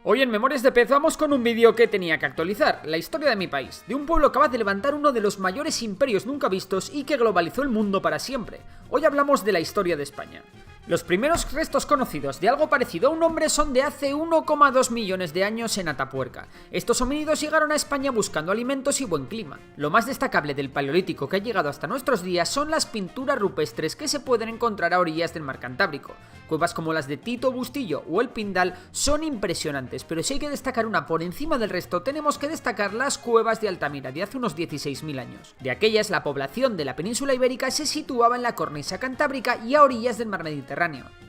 Hoy en Memorias de Pez vamos con un vídeo que tenía que actualizar, la historia de mi país, de un pueblo capaz de levantar uno de los mayores imperios nunca vistos y que globalizó el mundo para siempre. Hoy hablamos de la historia de España. Los primeros restos conocidos de algo parecido a un hombre son de hace 1,2 millones de años en Atapuerca. Estos homínidos llegaron a España buscando alimentos y buen clima. Lo más destacable del Paleolítico que ha llegado hasta nuestros días son las pinturas rupestres que se pueden encontrar a orillas del mar Cantábrico. Cuevas como las de Tito Bustillo o el Pindal son impresionantes, pero si hay que destacar una por encima del resto, tenemos que destacar las cuevas de Altamira de hace unos 16.000 años. De aquellas, la población de la península ibérica se situaba en la cornisa cantábrica y a orillas del mar Mediterráneo.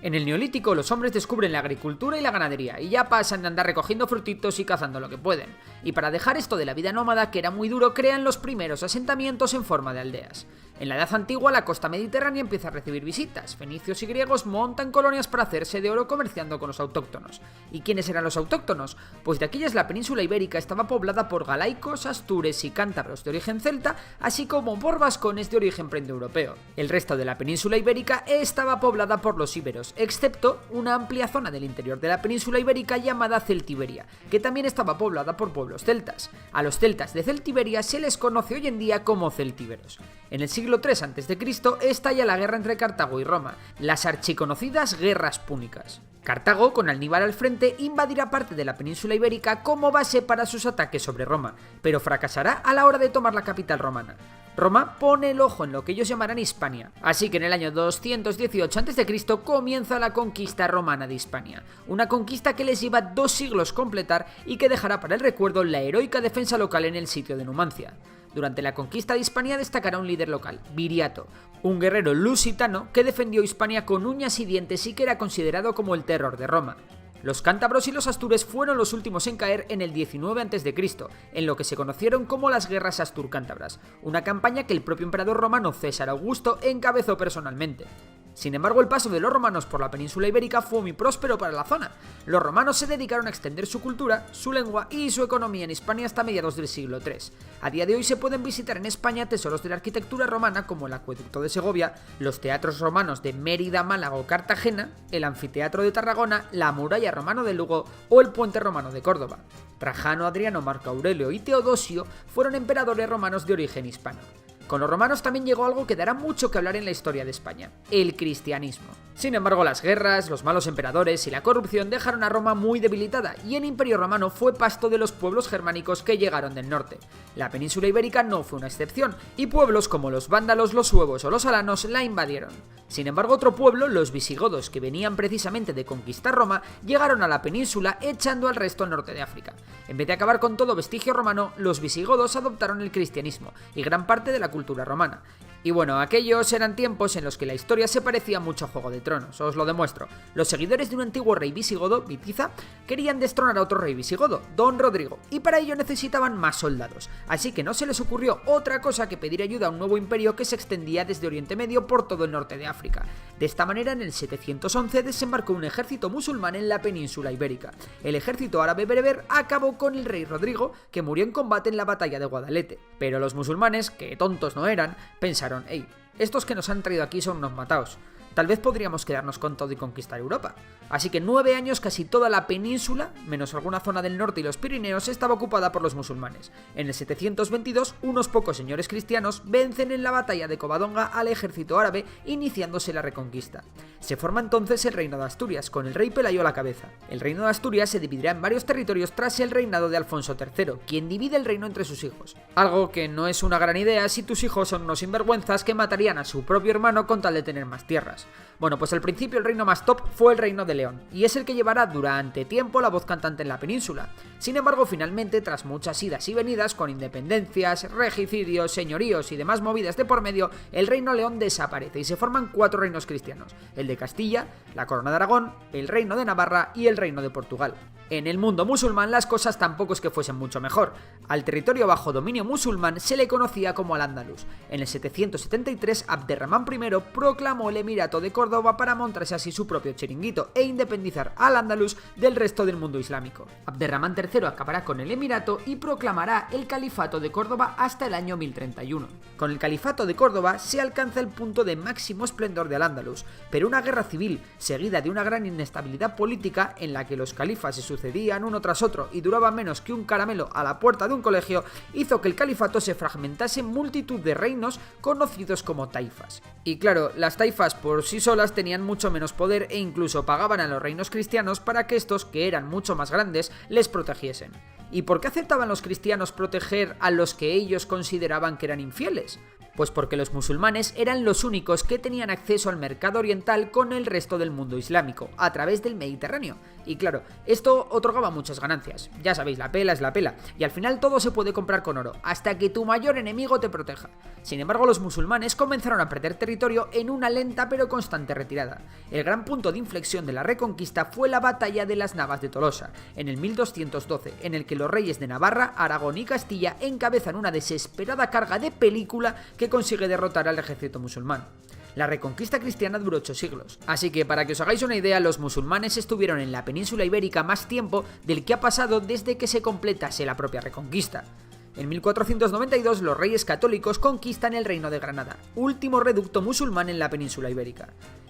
En el Neolítico los hombres descubren la agricultura y la ganadería y ya pasan de andar recogiendo frutitos y cazando lo que pueden. Y para dejar esto de la vida nómada, que era muy duro, crean los primeros asentamientos en forma de aldeas. En la Edad Antigua la costa mediterránea empieza a recibir visitas. Fenicios y griegos montan colonias para hacerse de oro comerciando con los autóctonos. ¿Y quiénes eran los autóctonos? Pues de aquellas la península ibérica estaba poblada por galaicos, astures y cántabros de origen celta, así como por vascones de origen proindoeuropeo. El resto de la península ibérica estaba poblada por los íberos, excepto una amplia zona del interior de la península ibérica llamada Celtiberia, que también estaba poblada por pueblos celtas. A los celtas de Celtiberia se les conoce hoy en día como celtíberos. En el siglo III a.C. estalla la guerra entre Cartago y Roma, las archiconocidas guerras púnicas. Cartago, con Aníbal al frente, invadirá parte de la península ibérica como base para sus ataques sobre Roma, pero fracasará a la hora de tomar la capital romana. Roma pone el ojo en lo que ellos llamarán Hispania, así que en el año 218 a.C. comienza la conquista romana de Hispania, una conquista que les lleva 2 siglos completar y que dejará para el recuerdo la heroica defensa local en el sitio de Numancia. Durante la conquista de Hispania destacará un líder local, Viriato, un guerrero lusitano que defendió Hispania con uñas y dientes y que era considerado como el terror de Roma. Los cántabros y los astures fueron los últimos en caer en el 19 a.C., en lo que se conocieron como las guerras astur-cántabras, una campaña que el propio emperador romano César Augusto encabezó personalmente. Sin embargo, el paso de los romanos por la península ibérica fue muy próspero para la zona. Los romanos se dedicaron a extender su cultura, su lengua y su economía en Hispania hasta mediados del siglo III. A día de hoy se pueden visitar en España tesoros de la arquitectura romana como el acueducto de Segovia, los teatros romanos de Mérida, Málaga o Cartagena, el anfiteatro de Tarragona, la muralla romana de Lugo o el puente romano de Córdoba. Trajano, Adriano, Marco Aurelio y Teodosio fueron emperadores romanos de origen hispano. Con los romanos también llegó algo que dará mucho que hablar en la historia de España, el cristianismo. Sin embargo, las guerras, los malos emperadores y la corrupción dejaron a Roma muy debilitada y el Imperio Romano fue pasto de los pueblos germánicos que llegaron del norte. La península ibérica no fue una excepción y pueblos como los vándalos, los suevos o los alanos la invadieron. Sin embargo, otro pueblo, los visigodos, que venían precisamente de conquistar Roma, llegaron a la península echando al resto al norte de África. En vez de acabar con todo vestigio romano, los visigodos adoptaron el cristianismo y gran parte de la cultura romana. Y bueno, aquellos eran tiempos en los que la historia se parecía mucho a Juego de Tronos, os lo demuestro. Los seguidores de un antiguo rey visigodo, Witiza, querían destronar a otro rey visigodo, Don Rodrigo, y para ello necesitaban más soldados, así que no se les ocurrió otra cosa que pedir ayuda a un nuevo imperio que se extendía desde Oriente Medio por todo el norte de África. De esta manera, en el 711 desembarcó un ejército musulmán en la península ibérica. El ejército árabe bereber acabó con el rey Rodrigo, que murió en combate en la batalla de Guadalete, pero los musulmanes, que tontos no eran, pensaron: «Ey, estos que nos han traído aquí son unos mataos. Tal vez podríamos quedarnos con todo y conquistar Europa». Así que en 9 años casi toda la península, menos alguna zona del norte y los Pirineos, estaba ocupada por los musulmanes. En el 722, unos pocos señores cristianos vencen en la batalla de Covadonga al ejército árabe, iniciándose la reconquista. Se forma entonces el reino de Asturias, con el rey Pelayo a la cabeza. El reino de Asturias se dividirá en varios territorios tras el reinado de Alfonso III, quien divide el reino entre sus hijos. Algo que no es una gran idea si tus hijos son unos sinvergüenzas que matarían a su propio hermano con tal de tener más tierras. Bueno, pues al principio el reino más top fue el reino de León, y es el que llevará durante tiempo la voz cantante en la península. Sin embargo, finalmente, tras muchas idas y venidas, con independencias, regicidios, señoríos y demás movidas de por medio, el reino León desaparece y se forman 4 reinos cristianos: el de Castilla, la Corona de Aragón, el reino de Navarra y el reino de Portugal. En el mundo musulmán las cosas tampoco es que fuesen mucho mejor. Al territorio bajo dominio musulmán se le conocía como Al-Ándalus. En el 773, Abderramán I proclamó el Emirato de Córdoba Córdoba para montarse así su propio chiringuito e independizar al Andalus del resto del mundo islámico. Abderramán III acabará con el emirato y proclamará el califato de Córdoba hasta el año 1031. Con el califato de Córdoba se alcanza el punto de máximo esplendor del Andalus, pero una guerra civil, seguida de una gran inestabilidad política en la que los califas se sucedían uno tras otro y duraba menos que un caramelo a la puerta de un colegio, hizo que el califato se fragmentase en multitud de reinos conocidos como taifas. Y claro, las taifas por sí solas tenían mucho menos poder e incluso pagaban a los reinos cristianos para que estos, que eran mucho más grandes, les protegiesen. ¿Y por qué aceptaban los cristianos proteger a los que ellos consideraban que eran infieles? Pues porque los musulmanes eran los únicos que tenían acceso al mercado oriental con el resto del mundo islámico, a través del Mediterráneo. Y claro, esto otorgaba muchas ganancias. Ya sabéis, la pela es la pela, y al final todo se puede comprar con oro, hasta que tu mayor enemigo te proteja. Sin embargo, los musulmanes comenzaron a perder territorio en una lenta pero constante retirada. El gran punto de inflexión de la reconquista fue la batalla de las Navas de Tolosa, en el 1212, en el que los reyes de Navarra, Aragón y Castilla encabezan una desesperada carga de película que consigue derrotar al ejército musulmán. La reconquista cristiana duró 8 siglos, así que para que os hagáis una idea, los musulmanes estuvieron en la península ibérica más tiempo del que ha pasado desde que se completase la propia reconquista. En 1492 los reyes católicos conquistan el reino de Granada, último reducto musulmán en la península ibérica.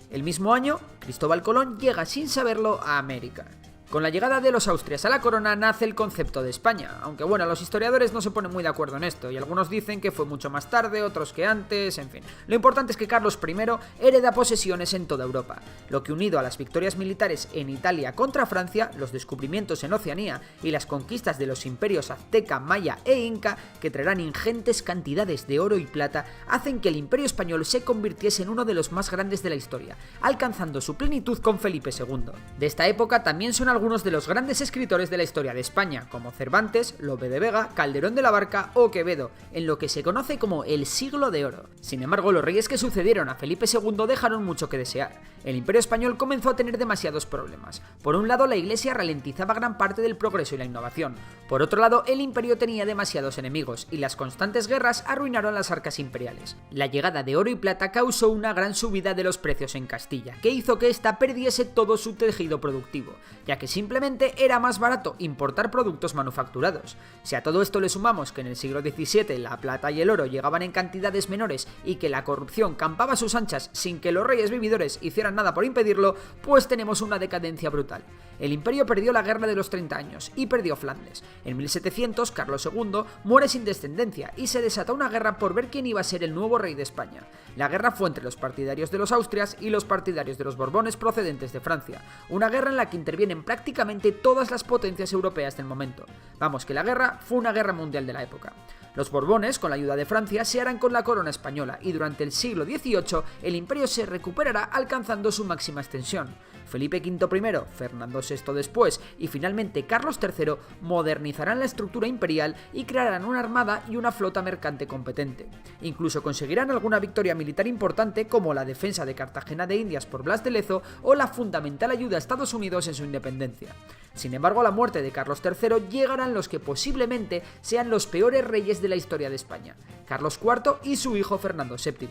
El mismo año, Cristóbal Colón llega sin saberlo a América. Con la llegada de los Austrias a la corona nace el concepto de España, aunque bueno, los historiadores no se ponen muy de acuerdo en esto, y algunos dicen que fue mucho más tarde, otros que antes, en fin. Lo importante es que Carlos I hereda posesiones en toda Europa, lo que unido a las victorias militares en Italia contra Francia, los descubrimientos en Oceanía y las conquistas de los imperios azteca, maya e inca, que traerán ingentes cantidades de oro y plata, hacen que el imperio español se convirtiese en uno de los más grandes de la historia, alcanzando su plenitud con Felipe II. De esta época también son algunos de los grandes escritores de la historia de España, como Cervantes, Lope de Vega, Calderón de la Barca o Quevedo, en lo que se conoce como el Siglo de Oro. Sin embargo, los reyes que sucedieron a Felipe II dejaron mucho que desear. El Imperio Español comenzó a tener demasiados problemas. Por un lado, la Iglesia ralentizaba gran parte del progreso y la innovación. Por otro lado, el Imperio tenía demasiados enemigos, y las constantes guerras arruinaron las arcas imperiales. La llegada de oro y plata causó una gran subida de los precios en Castilla, que hizo que ésta perdiese todo su tejido productivo, ya que simplemente era más barato importar productos manufacturados. Si a todo esto le sumamos que en el siglo XVII la plata y el oro llegaban en cantidades menores y que la corrupción campaba a sus anchas sin que los reyes vividores hicieran nada por impedirlo, pues tenemos una decadencia brutal. El imperio perdió la guerra de los 30 años y perdió Flandes. En 1700 Carlos II muere sin descendencia y se desata una guerra por ver quién iba a ser el nuevo rey de España. La guerra fue entre los partidarios de los Austrias y los partidarios de los Borbones procedentes de Francia, una guerra en la que intervienen prácticamente todas las potencias europeas del momento. Vamos, que la guerra fue una guerra mundial de la época. Los Borbones, con la ayuda de Francia, se harán con la corona española y durante el siglo XVIII el imperio se recuperará alcanzando su máxima extensión. Felipe V primero, Fernando VI después y finalmente Carlos III modernizarán la estructura imperial y crearán una armada y una flota mercante competente. Incluso conseguirán alguna victoria militar importante como la defensa de Cartagena de Indias por Blas de Lezo o la fundamental ayuda a Estados Unidos en su independencia. Sin embargo, a la muerte de Carlos III llegarán los que posiblemente sean los peores reyes de la historia de España, Carlos IV y su hijo Fernando VII.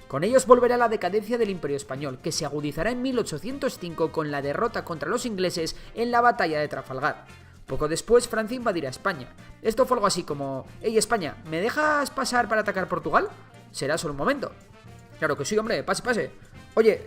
Con ellos volverá la decadencia del Imperio Español, que se agudizará en 1805 con la derrota contra los ingleses en la batalla de Trafalgar. Poco después, Francia invadirá España. Esto fue algo así como: «Hey España, ¿me dejas pasar para atacar Portugal? Será solo un momento». «Claro que sí, hombre, pase, pase». «Oye,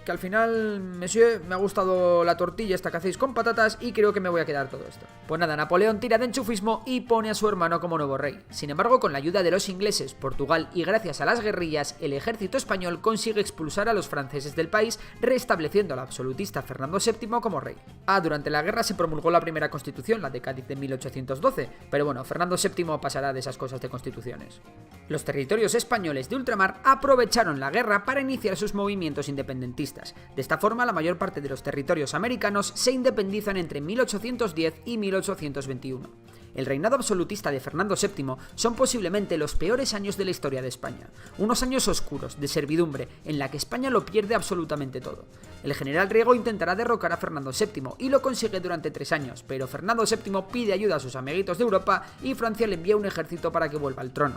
que al final, monsieur, me ha gustado la tortilla esta que hacéis con patatas y creo que me voy a quedar todo esto». Pues nada, Napoleón tira de enchufismo y pone a su hermano como nuevo rey. Sin embargo, con la ayuda de los ingleses, Portugal y gracias a las guerrillas, el ejército español consigue expulsar a los franceses del país, restableciendo al absolutista Fernando VII como rey. Durante la guerra se promulgó la primera constitución, la de Cádiz de 1812, pero bueno, Fernando VII pasará de esas cosas de constituciones. Los territorios españoles de ultramar aprovecharon la guerra para iniciar sus movimientos independentistas. De esta forma, la mayor parte de los territorios americanos se independizan entre 1810 y 1821. El reinado absolutista de Fernando VII son posiblemente los peores años de la historia de España, unos años oscuros, de servidumbre, en la que España lo pierde absolutamente todo. El general Riego intentará derrocar a Fernando VII y lo consigue durante 3 años, pero Fernando VII pide ayuda a sus amiguitos de Europa y Francia le envía un ejército para que vuelva al trono.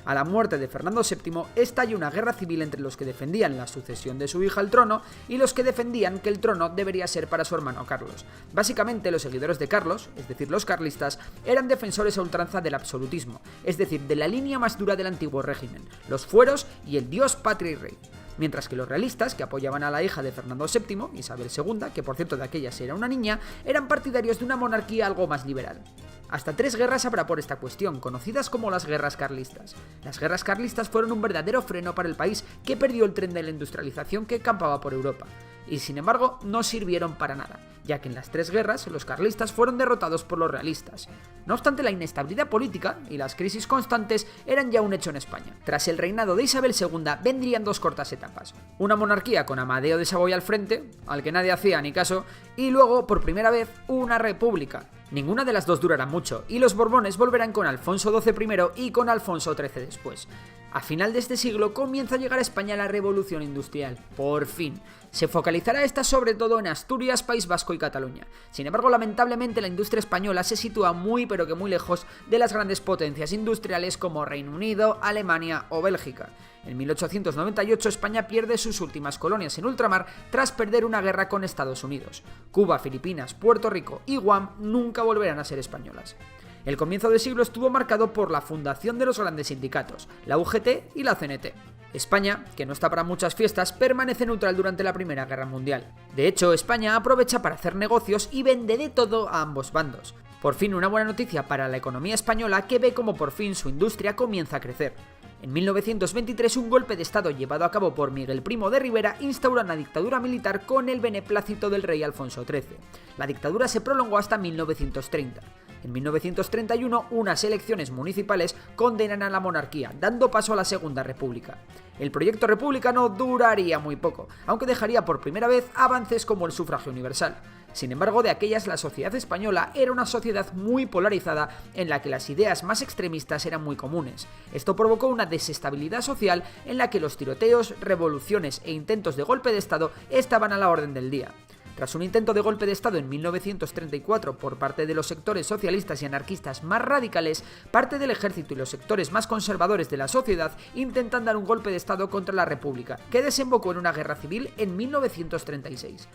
A la muerte de Fernando VII estalla una guerra civil entre los que defendían la sucesión de su hija al trono y los que defendían que el trono debería ser para su hermano Carlos. Básicamente, los seguidores de Carlos, es decir, los carlistas, eran defensores a ultranza del absolutismo, es decir, de la línea más dura del antiguo régimen, los fueros y el dios, patria y rey. Mientras que los realistas, que apoyaban a la hija de Fernando VII, Isabel II, que por cierto de aquellas era una niña, eran partidarios de una monarquía algo más liberal. Hasta 3 guerras habrá por esta cuestión, conocidas como las guerras carlistas. Las guerras carlistas fueron un verdadero freno para el país que perdió el tren de la industrialización que campaba por Europa. Y sin embargo, no sirvieron para nada, ya que en las 3 guerras los carlistas fueron derrotados por los realistas. No obstante, la inestabilidad política y las crisis constantes eran ya un hecho en España. Tras el reinado de Isabel II vendrían 2 cortas etapas. Una monarquía con Amadeo de Saboya al frente, al que nadie hacía ni caso, y luego, por primera vez, una república. Ninguna de las dos durará mucho, y los Borbones volverán con Alfonso XII primero y con Alfonso XIII después. A final de este siglo comienza a llegar a España la revolución industrial. Por fin. Se focalizará esta sobre todo en Asturias, País Vasco y Cataluña. Sin embargo, lamentablemente la industria española se sitúa muy pero que muy lejos de las grandes potencias industriales como Reino Unido, Alemania o Bélgica. En 1898 España pierde sus últimas colonias en ultramar tras perder una guerra con Estados Unidos. Cuba, Filipinas, Puerto Rico y Guam nunca volverán a ser españolas. El comienzo del siglo estuvo marcado por la fundación de los grandes sindicatos, la UGT y la CNT. España, que no está para muchas fiestas, permanece neutral durante la Primera Guerra Mundial. De hecho, España aprovecha para hacer negocios y vende de todo a ambos bandos. Por fin una buena noticia para la economía española que ve como por fin su industria comienza a crecer. En 1923 un golpe de estado llevado a cabo por Miguel Primo de Rivera instaura una dictadura militar con el beneplácito del rey Alfonso XIII. La dictadura se prolongó hasta 1930. En 1931 unas elecciones municipales condenan a la monarquía, dando paso a la Segunda República. El proyecto republicano duraría muy poco, aunque dejaría por primera vez avances como el sufragio universal. Sin embargo, de aquellas la sociedad española era una sociedad muy polarizada en la que las ideas más extremistas eran muy comunes. Esto provocó una desestabilidad social en la que los tiroteos, revoluciones e intentos de golpe de estado estaban a la orden del día. Tras un intento de golpe de estado en 1934 por parte de los sectores socialistas y anarquistas más radicales, parte del ejército y los sectores más conservadores de la sociedad intentan dar un golpe de estado contra la República, que desembocó en una guerra civil en 1936.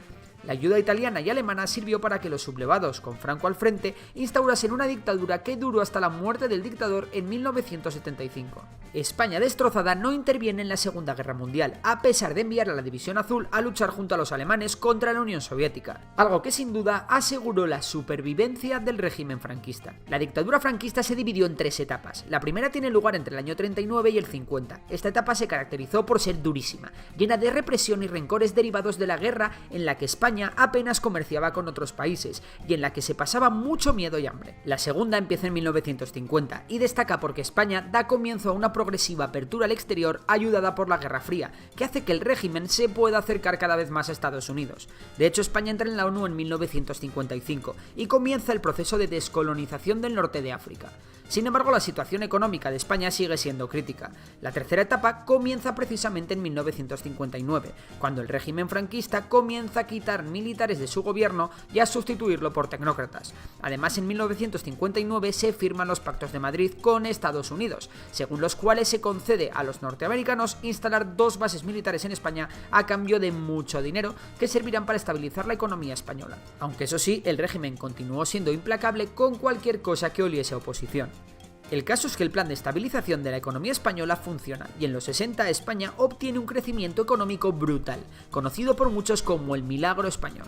La ayuda italiana y alemana sirvió para que los sublevados, con Franco al frente, instaurasen una dictadura que duró hasta la muerte del dictador en 1975. España destrozada no interviene en la Segunda Guerra Mundial, a pesar de enviar a la División Azul a luchar junto a los alemanes contra la Unión Soviética, algo que sin duda aseguró la supervivencia del régimen franquista. La dictadura franquista se dividió en 3 etapas. La primera tiene lugar entre el año 39 y el 50. Esta etapa se caracterizó por ser durísima, llena de represión y rencores derivados de la guerra en la que España apenas comerciaba con otros países y en la que se pasaba mucho miedo y hambre. La segunda empieza en 1950 y destaca porque España da comienzo a una progresiva apertura al exterior ayudada por la Guerra Fría, que hace que el régimen se pueda acercar cada vez más a Estados Unidos. De hecho, España entra en la ONU en 1955 y comienza el proceso de descolonización del norte de África. Sin embargo, la situación económica de España sigue siendo crítica. La tercera etapa comienza precisamente en 1959, cuando el régimen franquista comienza a quitar militares de su gobierno y a sustituirlo por tecnócratas. Además, en 1959 se firman los Pactos de Madrid con Estados Unidos, según los cuales se concede a los norteamericanos instalar 2 bases militares en España a cambio de mucho dinero que servirán para estabilizar la economía española. Aunque eso sí, el régimen continuó siendo implacable con cualquier cosa que oliese a oposición. El caso es que el plan de estabilización de la economía española funciona y en los 60 España obtiene un crecimiento económico brutal, conocido por muchos como el milagro español.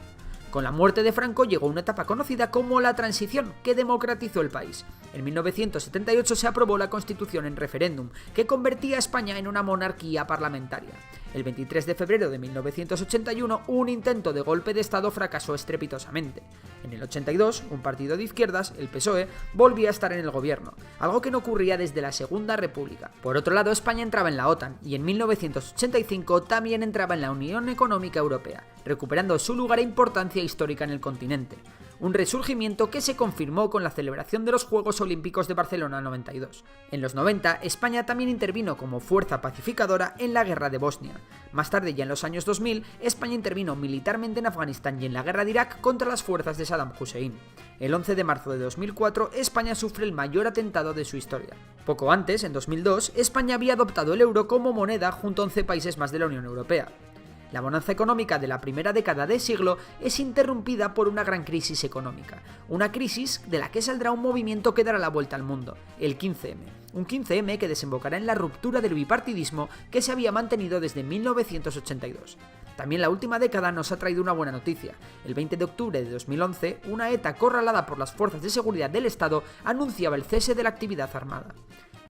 Con la muerte de Franco llegó una etapa conocida como la transición, que democratizó el país. En 1978 se aprobó la Constitución en referéndum, que convertía a España en una monarquía parlamentaria. El 23 de febrero de 1981, un intento de golpe de Estado fracasó estrepitosamente. En el 82, un partido de izquierdas, el PSOE, volvía a estar en el gobierno, algo que no ocurría desde la Segunda República. Por otro lado, España entraba en la OTAN y en 1985 también entraba en la Unión Económica Europea, recuperando su lugar e importancia histórica en el continente. un resurgimiento que se confirmó con la celebración de los Juegos Olímpicos de Barcelona 92. En los 90, España también intervino como fuerza pacificadora en la Guerra de Bosnia. Más tarde, ya en los años 2000, España intervino militarmente en Afganistán y en la Guerra de Irak contra las fuerzas de Saddam Hussein. El 11 de marzo de 2004, España sufre el mayor atentado de su historia. Poco antes, en 2002, España había adoptado el euro como moneda junto a 11 países más de la Unión Europea. La bonanza económica de la primera década de siglo es interrumpida por una gran crisis económica, una crisis de la que saldrá un movimiento que dará la vuelta al mundo, el 15M. Un 15M que desembocará en la ruptura del bipartidismo que se había mantenido desde 1982. También la última década nos ha traído una buena noticia. El 20 de octubre de 2011, una ETA acorralada por las fuerzas de seguridad del Estado anunciaba el cese de la actividad armada.